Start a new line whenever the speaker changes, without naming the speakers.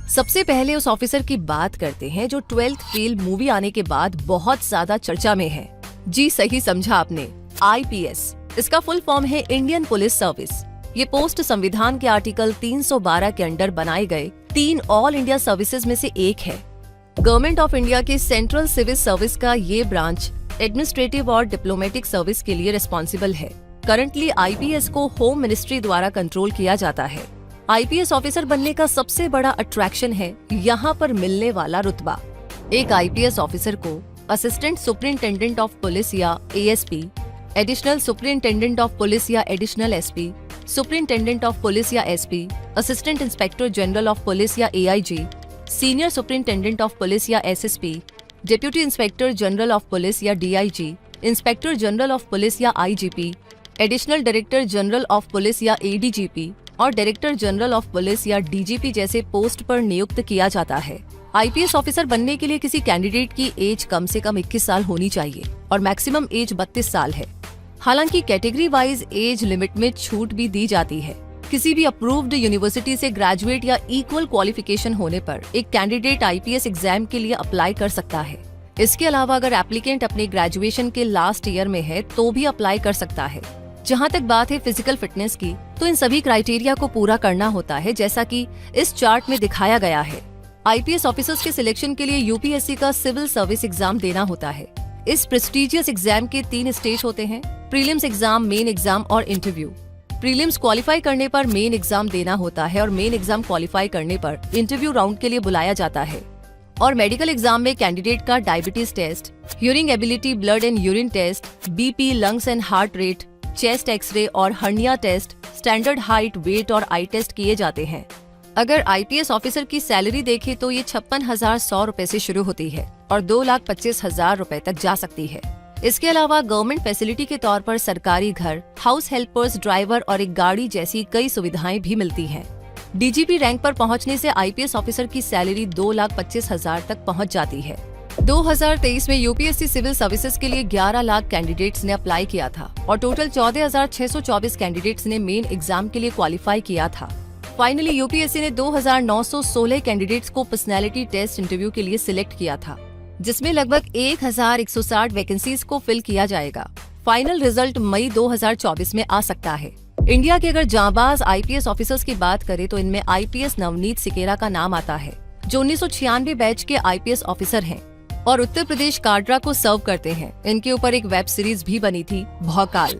सबसे पहले उस ऑफिसर की बात करते हैं जो 12th फेल मूवी आने के बाद बहुत ज्यादा चर्चा में है। जी सही समझा आपने, IPS। इसका फुल फॉर्म है इंडियन पुलिस सर्विस। ये पोस्ट संविधान के आर्टिकल 312 के अंडर बनाए गए 3 ऑल इंडिया सर्विसेज में से एक है। गवर्नमेंट ऑफ इंडिया के सेंट्रल सिविल सर्विस का ये ब्रांच एडमिनिस्ट्रेटिव और डिप्लोमेटिक सर्विस के लिए रिस्पॉन्सिबल है। करंटली IPS को होम मिनिस्ट्री द्वारा कंट्रोल किया जाता है। IPS ऑफिसर बनने का सबसे बड़ा अट्रैक्शन है यहाँ पर मिलने वाला रुतबा। एक IPS ऑफिसर को असिस्टेंट सुपरिंटेंडेंट ऑफ पुलिस या ASP, additional superintendent of police या additional SP, superintendent of police या SP, assistant inspector general of police या AIG, senior superintendent of police या SSP, deputy inspector general of police या DIG, inspector general of police या IGP, additional director general of police या ADGP और director general of police या DGP जैसे post पर नियुक्त किया जाता है। IPS ऑफिसर बनने के लिए किसी कैंडिडेट की एज कम से कम 21 साल होनी चाहिए और मैक्सिमम एज 32 साल है। हालांकि कैटेगरी वाइज एज लिमिट में छूट भी दी जाती है। किसी भी अप्रूव्ड यूनिवर्सिटी से ग्रेजुएट या इक्वल क्वालिफिकेशन होने पर एक कैंडिडेट IPS एग्जाम के लिए अप्लाई कर सकता है। इसके अलावा अगर एप्लीकेंट अपने ग्रेजुएशन के लास्ट ईयर में है तो भी अप्लाई कर सकता है। जहां तक बात है फिजिकल फिटनेस की, तो इन सभी क्राइटेरिया को पूरा करना होता है जैसा कि इस चार्ट में दिखाया गया है। IPS ऑफिसर्स के सिलेक्शन के लिए UPSC का सिविल सर्विस एग्जाम देना होता है। इस प्रेस्टिजियस एग्जाम के 3 स्टेज होते हैं: प्रीलिम्स एग्जाम, मेन एग्जाम और इंटरव्यू। प्रीलिम्स क्वालिफाई करने पर मेन एग्जाम देना होता है और मेन एग्जाम क्वालिफाई करने पर इंटरव्यू राउंड के लिए बुलाया जाता है। और मेडिकल एग्जाम में कैंडिडेट का diabetes test, hearing ability, blood and urine test, BP, lungs and heart rate, chest x ray और hernia test, standard height, weight और आई टेस्ट किए जाते हैं। अगर IPS ऑफिसर की सैलरी देखें तो ये 56,100 रुपए से शुरू होती है और 2,25,000 रुपए तक जा सकती है। इसके अलावा गवर्नमेंट फैसिलिटी के तौर पर सरकारी घर, हाउस हेल्पर्स, ड्राइवर और एक गाड़ी जैसी कई सुविधाएं भी मिलती हैं। DGP रैंक पर पहुंचने से IPS ऑफिसर की सैलरी 2,25,000 तक पहुंच जाती है। 2023 में UPSC सिविल सर्विसेज के लिए 11 लाख कैंडिडेट्स ने अप्लाई किया था और टोटल 14,624 कैंडिडेट्स ने मेन एग्जाम के लिए क्वालिफाई किया था। फाइनली UPSC ने 2,916 कैंडिडेट्स को पर्सनैलिटी टेस्ट इंटरव्यू के लिए सिलेक्ट किया था, जिसमें लगभग 1,160 वैकेंसीज को फिल किया जाएगा। फाइनल रिजल्ट मई 2024 में आ सकता है। इंडिया के अगर जांबाज IPS ऑफिसर्स की बात करें तो इनमें IPS नवनीत सिकेरा का नाम आता है, जो 1996 बैच के IPS ऑफिसर हैं और उत्तर प्रदेश काडरा को सर्व करते हैं। इनके ऊपर एक वेब सीरीज भी बनी थी, भौकाल।